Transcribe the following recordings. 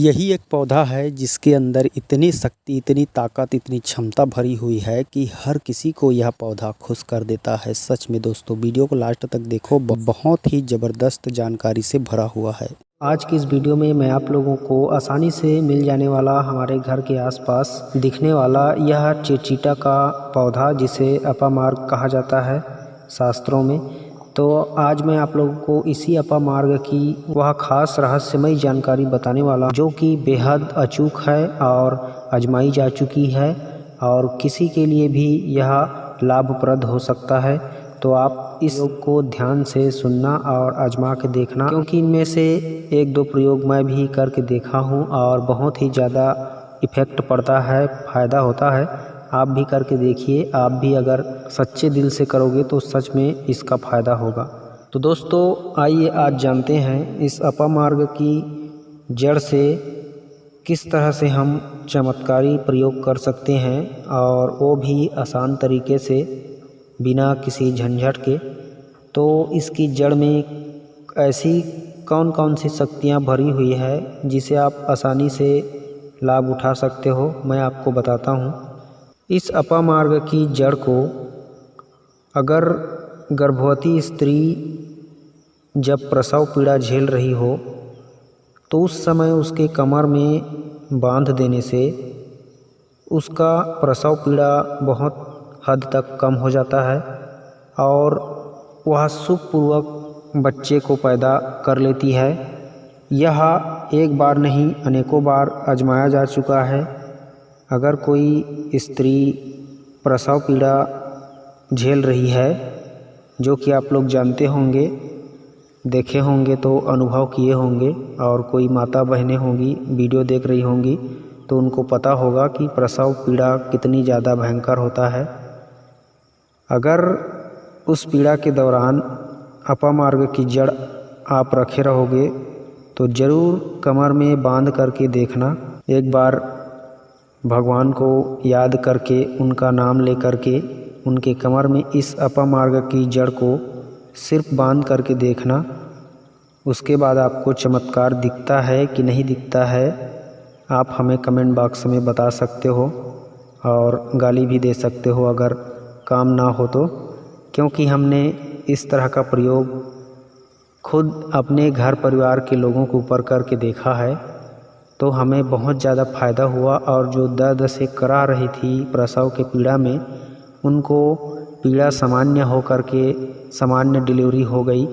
यही एक पौधा है जिसके अंदर इतनी शक्ति, इतनी ताकत, इतनी क्षमता भरी हुई है कि हर किसी को यह पौधा खुश कर देता है। सच में दोस्तों, वीडियो को लास्ट तक देखो, बहुत ही ज़बरदस्त जानकारी से भरा हुआ है। आज की इस वीडियो में मैं आप लोगों को आसानी से मिल जाने वाला, हमारे घर के आसपास दिखने वाला यह चिरचीटा का पौधा, जिसे अपामार्ग कहा जाता है शास्त्रों में। तो आज मैं आप लोगों को इसी अपामार्ग की वह खास रहस्यमयी जानकारी बताने वाला, जो कि बेहद अचूक है और आजमाई जा चुकी है और किसी के लिए भी यह लाभप्रद हो सकता है। तो आप इस प्रयोग को ध्यान से सुनना और आजमा के देखना, क्योंकि इनमें से एक दो प्रयोग मैं भी करके देखा हूँ और बहुत ही ज़्यादा इफ़ेक्ट पड़ता है, फ़ायदा होता है। आप भी करके देखिए। आप भी अगर सच्चे दिल से करोगे तो सच में इसका फ़ायदा होगा। तो दोस्तों, आइए आज जानते हैं इस अपामार्ग की जड़ से किस तरह से हम चमत्कारी प्रयोग कर सकते हैं, और वो भी आसान तरीके से, बिना किसी झंझट के। तो इसकी जड़ में ऐसी कौन कौन सी शक्तियाँ भरी हुई है जिसे आप आसानी से लाभ उठा सकते हो, मैं आपको बताता हूँ। इस अपामार्ग की जड़ को अगर गर्भवती स्त्री जब प्रसव पीड़ा झेल रही हो तो उस समय उसके कमर में बांध देने से उसका प्रसव पीड़ा बहुत हद तक कम हो जाता है और वह सुखपूर्वक बच्चे को पैदा कर लेती है। यह एक बार नहीं, अनेकों बार आजमाया जा चुका है। अगर कोई स्त्री प्रसव पीड़ा झेल रही है, जो कि आप लोग जानते होंगे, देखे होंगे तो अनुभव किए होंगे, और कोई माता बहनें होंगी वीडियो देख रही होंगी तो उनको पता होगा कि प्रसव पीड़ा कितनी ज़्यादा भयंकर होता है। अगर उस पीड़ा के दौरान अपामार्ग की जड़ आप रखे रहोगे तो ज़रूर कमर में बांध करके देखना। एक बार भगवान को याद करके, उनका नाम ले करके उनके कमर में इस अपामार्ग की जड़ को सिर्फ बांध करके देखना। उसके बाद आपको चमत्कार दिखता है कि नहीं दिखता है, आप हमें कमेंट बॉक्स में बता सकते हो और गाली भी दे सकते हो अगर काम ना हो तो, क्योंकि हमने इस तरह का प्रयोग खुद अपने घर परिवार के लोगों के ऊपर करके देखा है, तो हमें बहुत ज़्यादा फ़ायदा हुआ। और जो दर्द से करा रही थी प्रसव के पीड़ा में, उनको पीड़ा सामान्य हो करके सामान्य डिलीवरी हो गई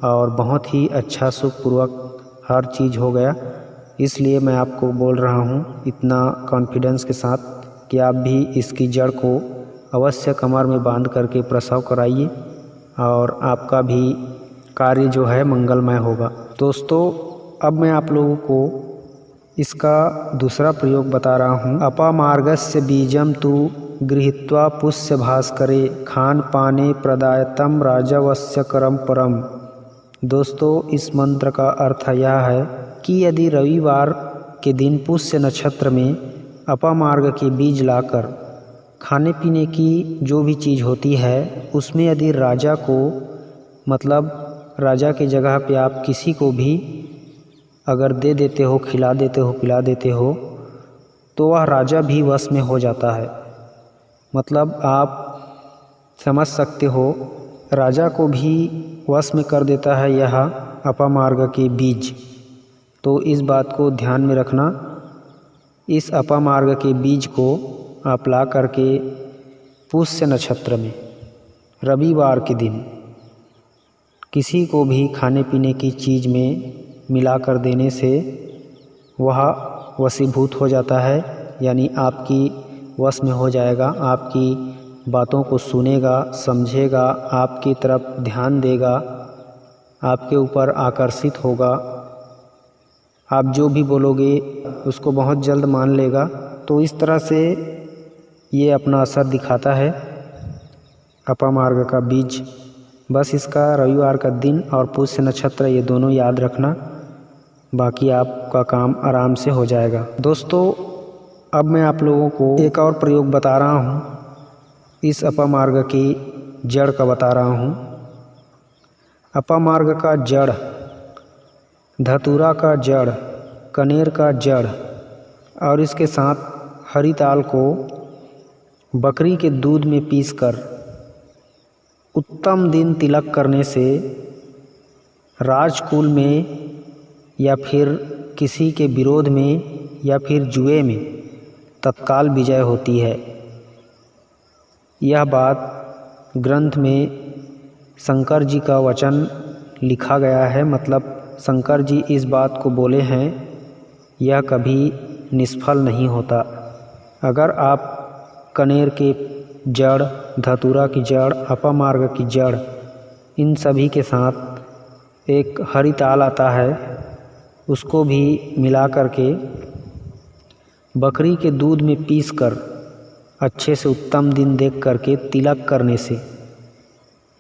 और बहुत ही अच्छा सुखपूर्वक हर चीज़ हो गया। इसलिए मैं आपको बोल रहा हूँ इतना कॉन्फिडेंस के साथ कि आप भी इसकी जड़ को अवश्य कमर में बांध करके प्रसव कराइए और आपका भी कार्य जो है मंगलमय होगा। दोस्तों, अब मैं आप लोगों को इसका दूसरा प्रयोग बता रहा हूँ। अपामार्गस्य बीजम तु गृहीत्वा पुष्य भास्करे खान पाने प्रदायतम राजवस्य करम परम। दोस्तों, इस मंत्र का अर्थ यह है कि यदि रविवार के दिन पुष्य नक्षत्र में अपामार्ग के बीज लाकर खाने पीने की जो भी चीज़ होती है उसमें यदि राजा को, मतलब राजा की जगह पे आप किसी को भी अगर दे देते हो, खिला देते हो, पिला देते हो, तो वह राजा भी वश में हो जाता है। मतलब आप समझ सकते हो, राजा को भी वश में कर देता है यह अपामार्ग के बीज। तो इस बात को ध्यान में रखना। इस अपामार्ग के बीज को आप ला करके पुष्य नक्षत्र में रविवार के दिन किसी को भी खाने पीने की चीज़ में मिलाकर देने से वह वशीभूत हो जाता है, यानी आपकी वश में हो जाएगा। आपकी बातों को सुनेगा, समझेगा, आपकी तरफ ध्यान देगा, आपके ऊपर आकर्षित होगा। आप जो भी बोलोगे उसको बहुत जल्द मान लेगा। तो इस तरह से ये अपना असर दिखाता है अपामार्ग का बीज। बस इसका रविवार का दिन और पुष्य नक्षत्र, ये दोनों याद रखना, बाकी आपका काम आराम से हो जाएगा। दोस्तों, अब मैं आप लोगों को एक और प्रयोग बता रहा हूँ। इस अपामार्ग की जड़ का बता रहा हूँ। अपामार्ग का जड़, धतूरा का जड़ कनेर का जड़ और इसके साथ हरी ताल को बकरी के दूध में पीसकर उत्तम दिन तिलक करने से राजकुल में या फिर किसी के विरोध में या फिर जुए में तत्काल विजय होती है। यह बात ग्रंथ में शंकर जी का वचन लिखा गया है, मतलब शंकर जी इस बात को बोले हैं, यह कभी निष्फल नहीं होता। अगर आप कनेर के जड़, धतूरा की जड़, अपामार्ग की जड़, इन सभी के साथ एक हरी ताल आता है, उसको भी मिला करके बकरी के दूध में पीसकर अच्छे से उत्तम दिन देख करके तिलक करने से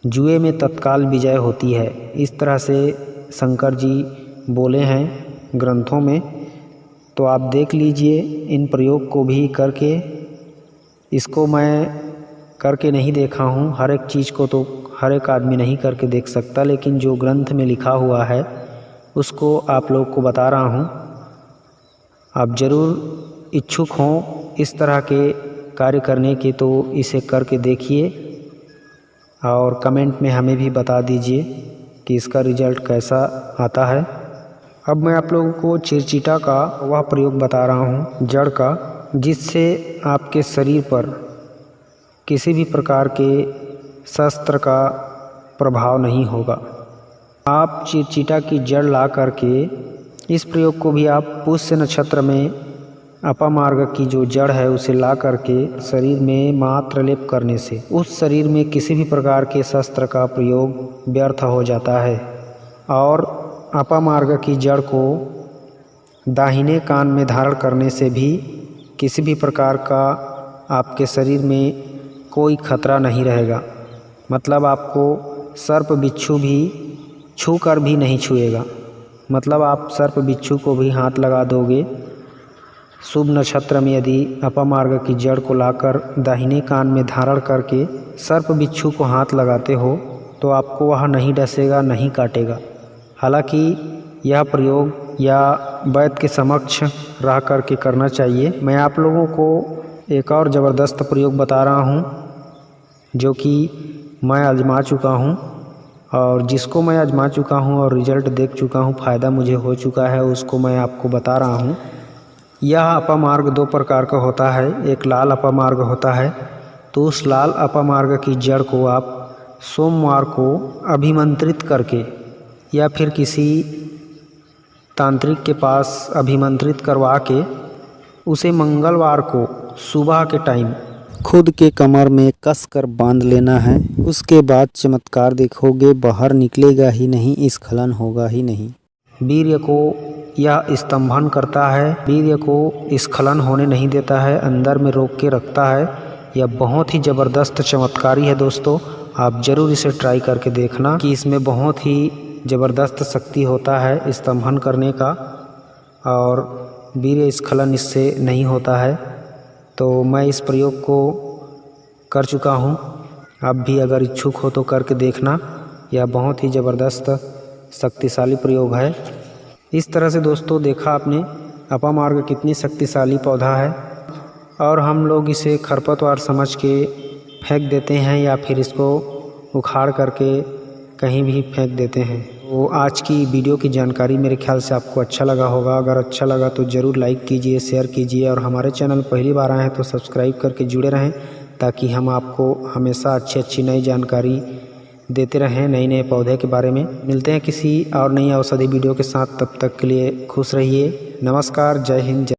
जुए में तत्काल विजय होती है। इस तरह से शंकर जी बोले हैं ग्रंथों में। तो आप देख लीजिए इन प्रयोग को भी करके। इसको मैं करके नहीं देखा हूँ, हर एक चीज़ को तो हर एक आदमी नहीं करके देख सकता, लेकिन जो ग्रंथ में लिखा हुआ है उसको आप लोग को बता रहा हूँ। आप ज़रूर इच्छुक हों इस तरह के कार्य करने के तो इसे करके देखिए और कमेंट में हमें भी बता दीजिए कि इसका रिज़ल्ट कैसा आता है। अब मैं आप लोगों को चिरचिटा का वह प्रयोग बता रहा हूँ जड़ का, जिससे आपके शरीर पर किसी भी प्रकार के शस्त्र का प्रभाव नहीं होगा। आप चिरचिटा की जड़ ला करके इस प्रयोग को भी आप पुष्य नक्षत्र में अपामार्ग की जो जड़ है उसे ला करके शरीर में मात्र लेप करने से उस शरीर में किसी भी प्रकार के शस्त्र का प्रयोग व्यर्थ हो जाता है। और अपामार्ग की जड़ को दाहिने कान में धारण करने से भी किसी भी प्रकार का आपके शरीर में कोई खतरा नहीं रहेगा। मतलब आपको सर्प बिच्छू भी छू कर भी नहीं छुएगा। मतलब आप सर्प बिच्छू को भी हाथ लगा दोगे। शुभ नक्षत्र में यदि अपामार्ग की जड़ को लाकर दाहिने कान में धारण करके सर्प बिच्छू को हाथ लगाते हो तो आपको वह नहीं डसेगा, नहीं काटेगा। हालांकि यह प्रयोग या वैद्य के समक्ष रह करके करना चाहिए। मैं आप लोगों को एक और ज़बरदस्त प्रयोग बता रहा हूँ जो कि मैं आजमा चुका हूँ और जिसको मैं आजमा चुका हूँ और रिज़ल्ट देख चुका हूँ, फ़ायदा मुझे हो चुका है, उसको मैं आपको बता रहा हूँ। यह अपामार्ग दो प्रकार का होता है। एक लाल अपामार्ग होता है, तो उस लाल अपामार्ग की जड़ को आप सोमवार को अभिमंत्रित करके या फिर किसी तांत्रिक के पास अभिमंत्रित करवा के उसे मंगलवार को सुबह के टाइम खुद के कमर में कस कर बांध लेना है। उसके बाद चमत्कार देखोगे, बाहर निकलेगा ही नहीं, स्खलन होगा ही नहीं। वीर्य को यह स्तंभन करता है, वीर्य को स्खलन होने नहीं देता है, अंदर में रोक के रखता है। यह बहुत ही ज़बरदस्त चमत्कारी है दोस्तों। आप ज़रूर इसे ट्राई करके देखना कि इसमें बहुत ही ज़बरदस्त शक्ति होता है स्तंभन करने का और वीर्य स्खलन इससे नहीं होता है। तो मैं इस प्रयोग को कर चुका हूँ। आप भी अगर इच्छुक हो तो करके देखना। यह बहुत ही ज़बरदस्त शक्तिशाली प्रयोग है। इस तरह से दोस्तों देखा आपने अपामार्ग कितनी शक्तिशाली पौधा है और हम लोग इसे खरपतवार समझ के फेंक देते हैं या फिर इसको उखाड़ करके कहीं भी फेंक देते हैं। तो आज की वीडियो की जानकारी मेरे ख्याल से आपको अच्छा लगा होगा। अगर अच्छा लगा तो ज़रूर लाइक कीजिए, शेयर कीजिए और हमारे चैनल पहली बार आए हैं तो सब्सक्राइब करके जुड़े रहें ताकि हम आपको हमेशा अच्छी नई जानकारी देते रहें नए पौधे के बारे में। मिलते हैं किसी और नई औषधि वीडियो के साथ, तब तक के लिए खुश रहिए। नमस्कार, जय हिंद।